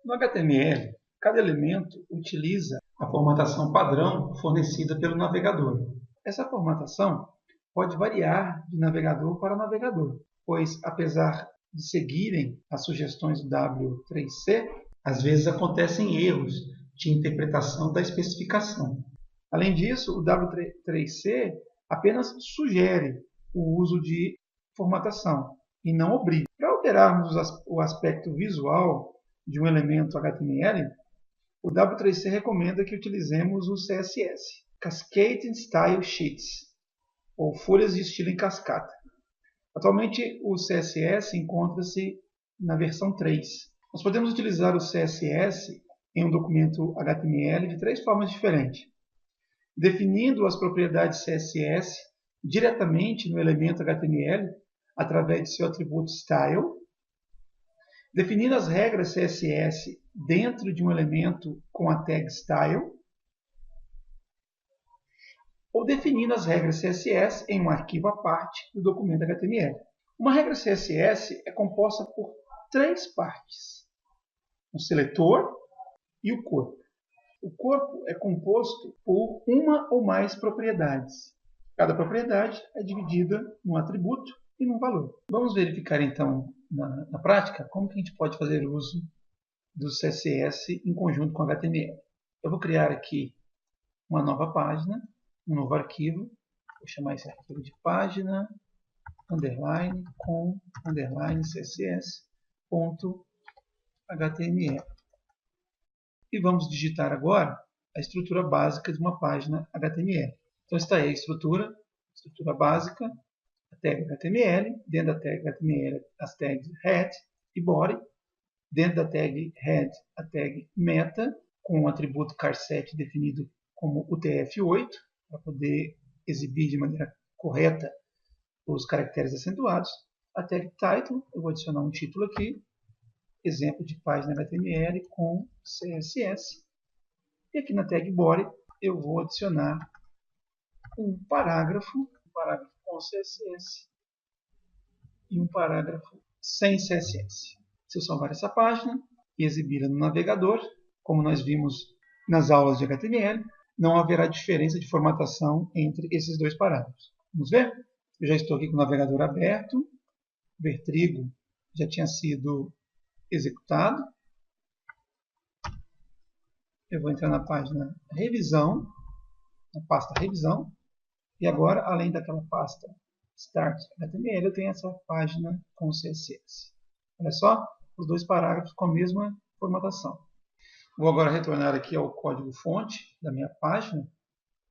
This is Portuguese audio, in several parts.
No HTML, cada elemento utiliza a formatação padrão fornecida pelo navegador. Essa formatação pode variar de navegador para navegador, pois, apesar de seguirem as sugestões do W3C, às vezes acontecem erros de interpretação da especificação. Além disso, o W3C apenas sugere o uso de formatação e não obriga. Para alterarmos o aspecto visual de um elemento HTML, o W3C recomenda que utilizemos o CSS, Cascading Style Sheets, ou folhas de estilo em cascata. Atualmente, o CSS encontra-se na versão 3. Nós podemos utilizar o CSS em um documento HTML de 3 formas diferentes. Definindo as propriedades CSS diretamente no elemento HTML, através de seu atributo Style, definindo as regras CSS dentro de um elemento com a tag Style, ou definindo as regras CSS em um arquivo à parte do documento HTML. Uma regra CSS é composta por 3 partes: um seletor e o corpo. O corpo é composto por uma ou mais propriedades. Cada propriedade é dividida num atributo e num valor. Vamos verificar então na prática como que a gente pode fazer uso do CSS em conjunto com HTML. Eu vou criar aqui uma nova página, um novo arquivo. Vou chamar esse arquivo de página underline com underline css.html. E vamos digitar agora a estrutura básica de uma página HTML. Então está aí a estrutura básica, a tag HTML, dentro da tag HTML as tags head e body, dentro da tag head a tag meta, com o atributo charset definido como UTF-8, para poder exibir de maneira correta os caracteres acentuados. A tag title, eu vou adicionar um título aqui, exemplo de página HTML com CSS. E aqui na tag body eu vou adicionar um parágrafo com CSS e um parágrafo sem CSS. Se eu salvar essa página e exibi-la no navegador, como nós vimos nas aulas de HTML, não haverá diferença de formatação entre esses dois parágrafos. Vamos ver? Eu já estou aqui com o navegador aberto, o Vertrigo já tinha sido executado. Eu vou entrar na página Revisão, na pasta Revisão, e agora, além daquela pasta Start HTML, eu tenho essa página com CSS. Olha só, os dois parágrafos com a mesma formatação. Vou agora retornar aqui ao código-fonte da minha página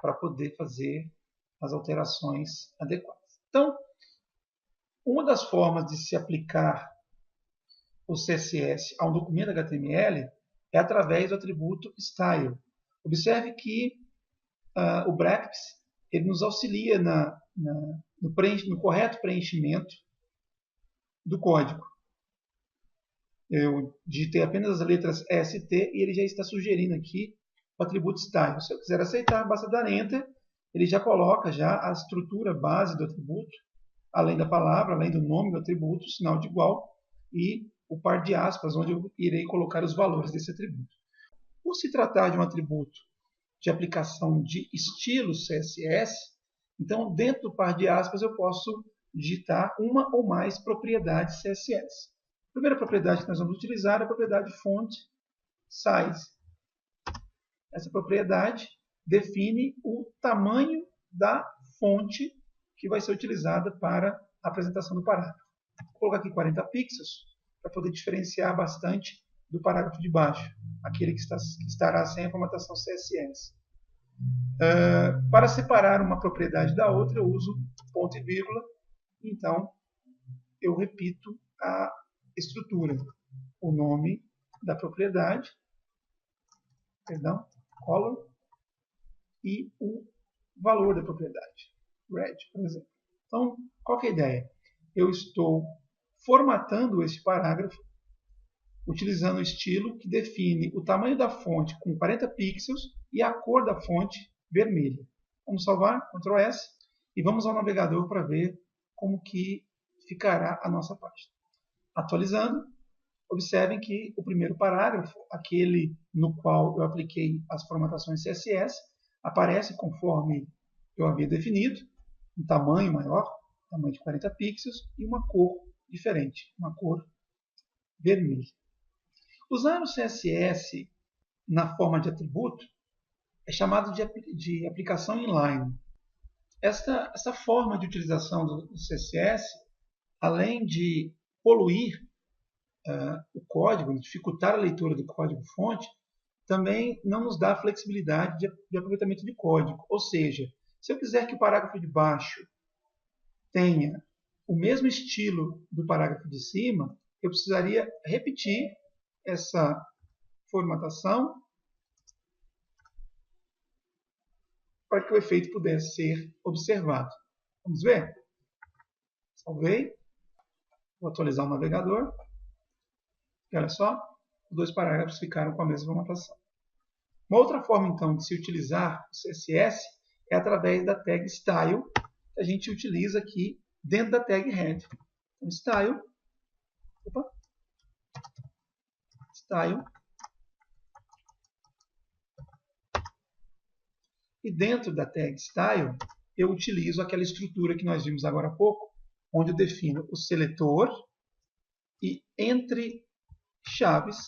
para poder fazer as alterações adequadas. Então, uma das formas de se aplicar o CSS a um documento HTML é através do atributo Style. Observe que o brackets ele nos auxilia no correto preenchimento do código. Eu digitei apenas as letras ST e ele já está sugerindo aqui o atributo Style. Se eu quiser aceitar, basta dar Enter. Ele já coloca a estrutura base do atributo, além da palavra, além do nome do atributo, sinal de igual, e o par de aspas, onde eu irei colocar os valores desse atributo. Por se tratar de um atributo de aplicação de estilo CSS, então dentro do par de aspas eu posso digitar uma ou mais propriedades CSS. A primeira propriedade que nós vamos utilizar é a propriedade font size. Essa propriedade define o tamanho da fonte que vai ser utilizada para a apresentação do parágrafo. Vou colocar aqui 40 pixels para poder diferenciar bastante do parágrafo de baixo, aquele que estará sem a formatação CSS. Para separar uma propriedade da outra, eu uso ponto e vírgula. Então, eu repito a estrutura, o nome da propriedade, color, e o valor da propriedade, red, por exemplo. Então, qual que é a ideia? Eu estou formatando esse parágrafo utilizando o estilo que define o tamanho da fonte com 40 pixels e a cor da fonte vermelha. Vamos salvar, Ctrl S, e vamos ao navegador para ver como que ficará a nossa página. Atualizando, Observem que o primeiro parágrafo, aquele no qual eu apliquei as formatações CSS, aparece conforme eu havia definido, um tamanho maior, tamanho de 40 pixels, e uma cor diferente, uma cor vermelha. Usar o CSS na forma de atributo é chamado de aplicação inline. Essa forma de utilização do CSS, além de poluir o código, dificultar a leitura do código-fonte, também não nos dá flexibilidade de aproveitamento de código. Ou seja, se eu quiser que o parágrafo de baixo tenha o mesmo estilo do parágrafo de cima, eu precisaria repetir essa formatação para que o efeito pudesse ser observado. Vamos ver? Salvei. Vou atualizar o navegador. E olha só, os dois parágrafos ficaram com a mesma formatação. Uma outra forma, então, de se utilizar o CSS é através da tag style, que a gente utiliza aqui dentro da tag head. Então, style, e dentro da tag style, eu utilizo aquela estrutura que nós vimos agora há pouco, onde eu defino o seletor e entre chaves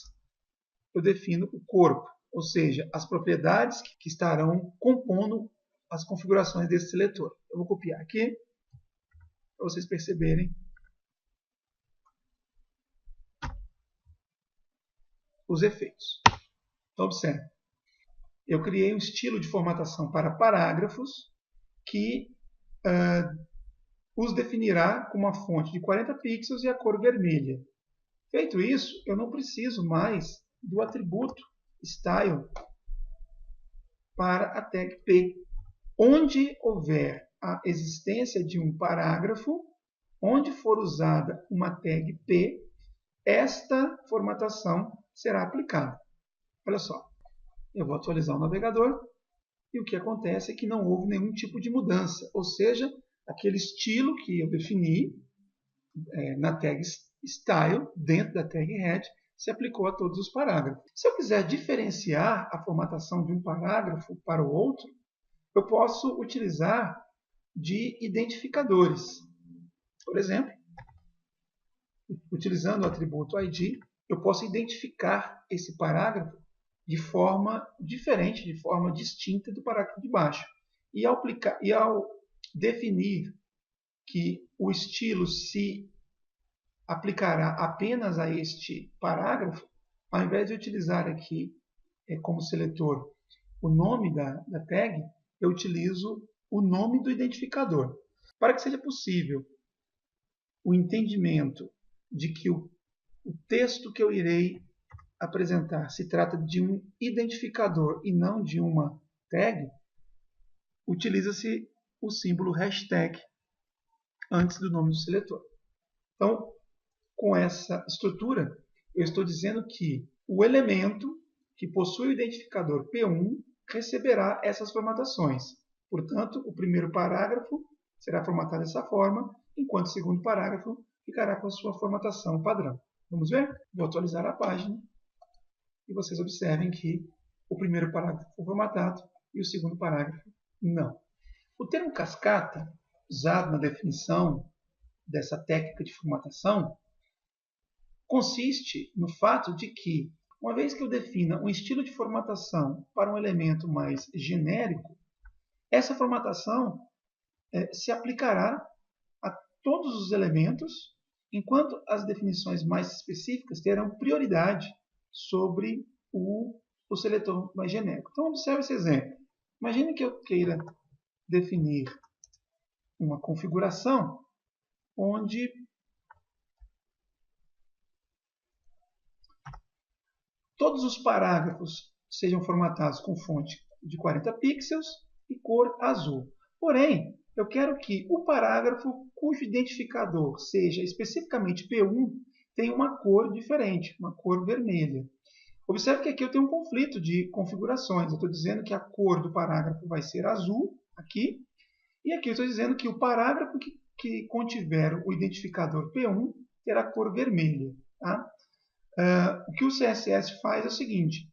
eu defino o corpo, ou seja, as propriedades que estarão compondo as configurações desse seletor. Eu vou copiar aqui para vocês perceberem os efeitos. Então, observe. Eu criei um estilo de formatação para parágrafos que os definirá com uma fonte de 40 pixels e a cor vermelha. Feito isso, eu não preciso mais do atributo style para a tag p. Onde houver a existência de um parágrafo, onde for usada uma tag p, esta formatação será aplicada. Olha só, eu vou atualizar o navegador e o que acontece é que não houve nenhum tipo de mudança, ou seja, aquele estilo que eu defini na tag style, dentro da tag head, se aplicou a todos os parágrafos. Se eu quiser diferenciar a formatação de um parágrafo para o outro, eu posso utilizar de identificadores. Por exemplo, utilizando o atributo ID, eu posso identificar esse parágrafo de forma diferente, de forma distinta do parágrafo de baixo. E ao definir que o estilo se aplicará apenas a este parágrafo, ao invés de utilizar aqui como seletor o nome da tag, eu utilizo o nome do identificador. Para que seja possível o entendimento de que o texto que eu irei apresentar se trata de um identificador e não de uma tag, utiliza-se o símbolo hashtag antes do nome do seletor. Então, com essa estrutura, eu estou dizendo que o elemento que possui o identificador P1 receberá essas formatações. Portanto, o primeiro parágrafo será formatado dessa forma, enquanto o segundo parágrafo ficará com a sua formatação padrão. Vamos ver? Vou atualizar a página e vocês observem que o primeiro parágrafo foi formatado e o segundo parágrafo não. O termo cascata, usado na definição dessa técnica de formatação, consiste no fato de que, uma vez que eu defina um estilo de formatação para um elemento mais genérico, essa formatação se aplicará a todos os elementos, enquanto as definições mais específicas terão prioridade sobre o seletor mais genérico. Então, observe esse exemplo. Imagine que eu queira definir uma configuração onde todos os parágrafos sejam formatados com fonte de 40 pixels e cor azul. Porém, eu quero que o parágrafo cujo identificador seja especificamente P1 tenha uma cor diferente, uma cor vermelha. Observe que aqui eu tenho um conflito de configurações. Eu estou dizendo que a cor do parágrafo vai ser azul, aqui, e aqui eu estou dizendo que o parágrafo que contiver o identificador P1 terá cor vermelha. Tá? O que o CSS faz é o seguinte: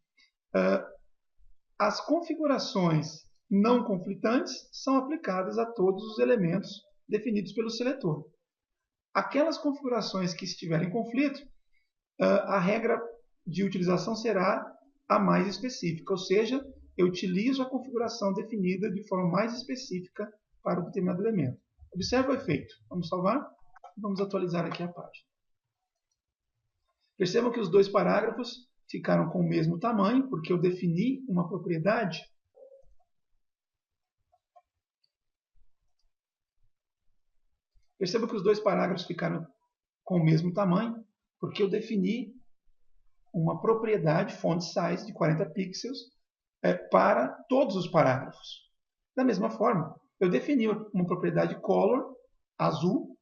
as configurações não conflitantes são aplicadas a todos os elementos definidos pelo seletor. Aquelas configurações que estiverem em conflito, a regra de utilização será a mais específica, ou seja, eu utilizo a configuração definida de forma mais específica para o determinado elemento. Observe o efeito. Vamos salvar e vamos atualizar aqui a página. Percebam que os dois parágrafos ficaram com o mesmo tamanho, porque eu defini uma propriedade. Percebam que os dois parágrafos ficaram com o mesmo tamanho, porque eu defini uma propriedade font size de 40 pixels para todos os parágrafos. Da mesma forma, eu defini uma propriedade color azul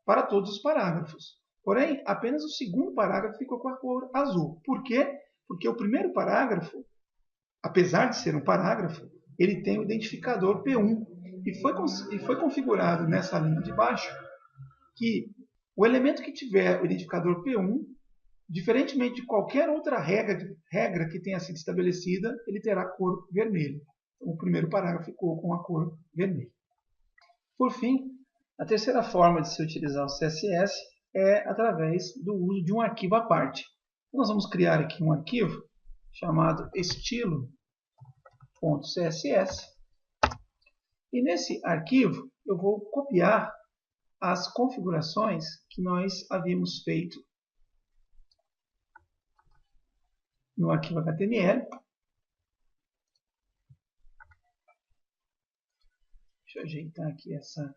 para todos os parágrafos. Porém, apenas o segundo parágrafo ficou com a cor azul. Por quê? Porque o primeiro parágrafo, apesar de ser um parágrafo, ele tem o identificador P1. E foi configurado nessa linha de baixo que o elemento que tiver o identificador P1, diferentemente de qualquer outra regra que tenha sido estabelecida, ele terá cor vermelha. Então, o primeiro parágrafo ficou com a cor vermelha. Por fim, a terceira forma de se utilizar o CSS é através do uso de um arquivo à parte. Então, nós vamos criar aqui um arquivo chamado estilo.css. E nesse arquivo eu vou copiar as configurações que nós havíamos feito no arquivo HTML. Deixa eu ajeitar aqui essa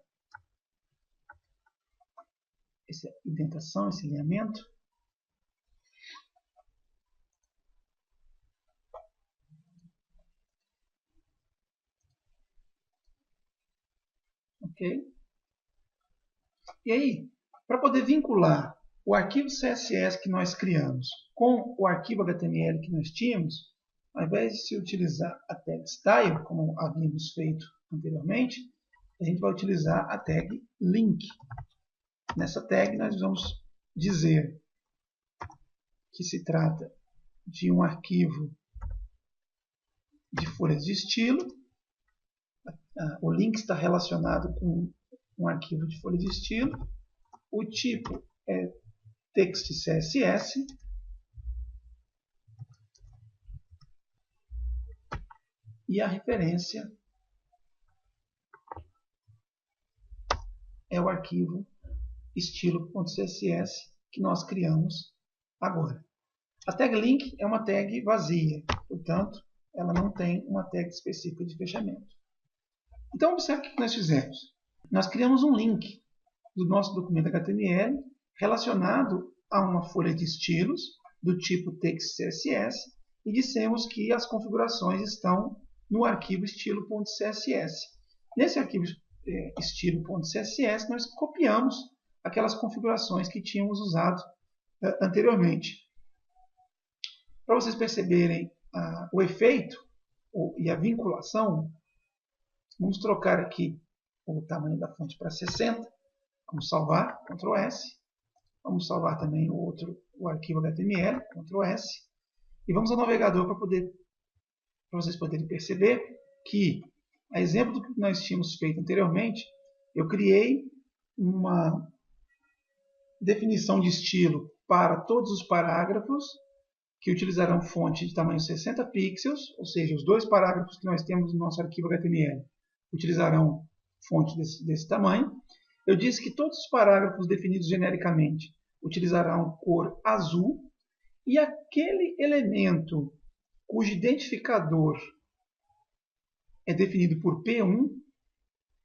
indentação, esse alinhamento. Ok? E aí, para poder vincular o arquivo CSS que nós criamos com o arquivo HTML que nós tínhamos, ao invés de se utilizar a tag style, como havíamos feito anteriormente, a gente vai utilizar a tag link. Nessa tag nós vamos dizer que se trata de um arquivo de folhas de estilo. O link está relacionado com um arquivo de folha de estilo. O tipo é text CSS. E a referência é o arquivo estilo.css que nós criamos agora. A tag link é uma tag vazia, portanto, ela não tem uma tag específica de fechamento. Então, observe o que nós fizemos. Nós criamos um link do nosso documento HTML relacionado a uma folha de estilos do tipo text CSS e dissemos que as configurações estão no arquivo estilo.css. Nesse arquivo estilo.css nós copiamos aquelas configurações que tínhamos usado anteriormente. Para vocês perceberem o efeito e a vinculação, vamos trocar aqui o tamanho da fonte para 60. Vamos salvar, Ctrl S. Vamos salvar também o arquivo HTML, Ctrl S. E vamos ao navegador para vocês poderem perceber que, a exemplo do que nós tínhamos feito anteriormente, eu criei uma definição de estilo para todos os parágrafos que utilizarão fonte de tamanho 60 pixels, ou seja, os dois parágrafos que nós temos no nosso arquivo HTML utilizarão fonte desse tamanho. Eu disse que todos os parágrafos definidos genericamente utilizarão cor azul e aquele elemento cujo identificador é definido por P1,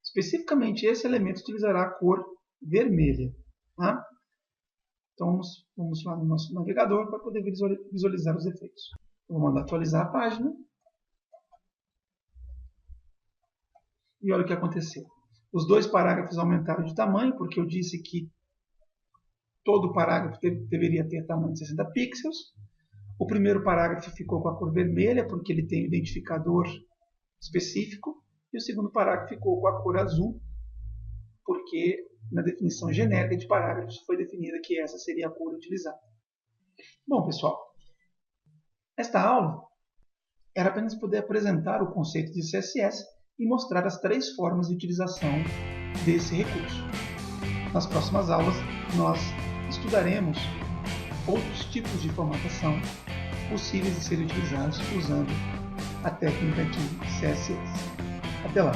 especificamente esse elemento utilizará a cor vermelha. Tá? Então, vamos lá no nosso navegador para poder visualizar os efeitos. Vou mandar atualizar a página. E olha o que aconteceu. Os dois parágrafos aumentaram de tamanho, porque eu disse que todo parágrafo deveria ter tamanho de 60 pixels. O primeiro parágrafo ficou com a cor vermelha, porque ele tem o identificador específico. E o segundo parágrafo ficou com a cor azul, porque na definição genérica de parágrafos foi definida que essa seria a cor utilizada. Bom, pessoal, esta aula era apenas poder apresentar o conceito de CSS e mostrar as 3 formas de utilização desse recurso. Nas próximas aulas, nós estudaremos outros tipos de formatação possíveis de serem utilizados usando a técnica de CSS. Até lá!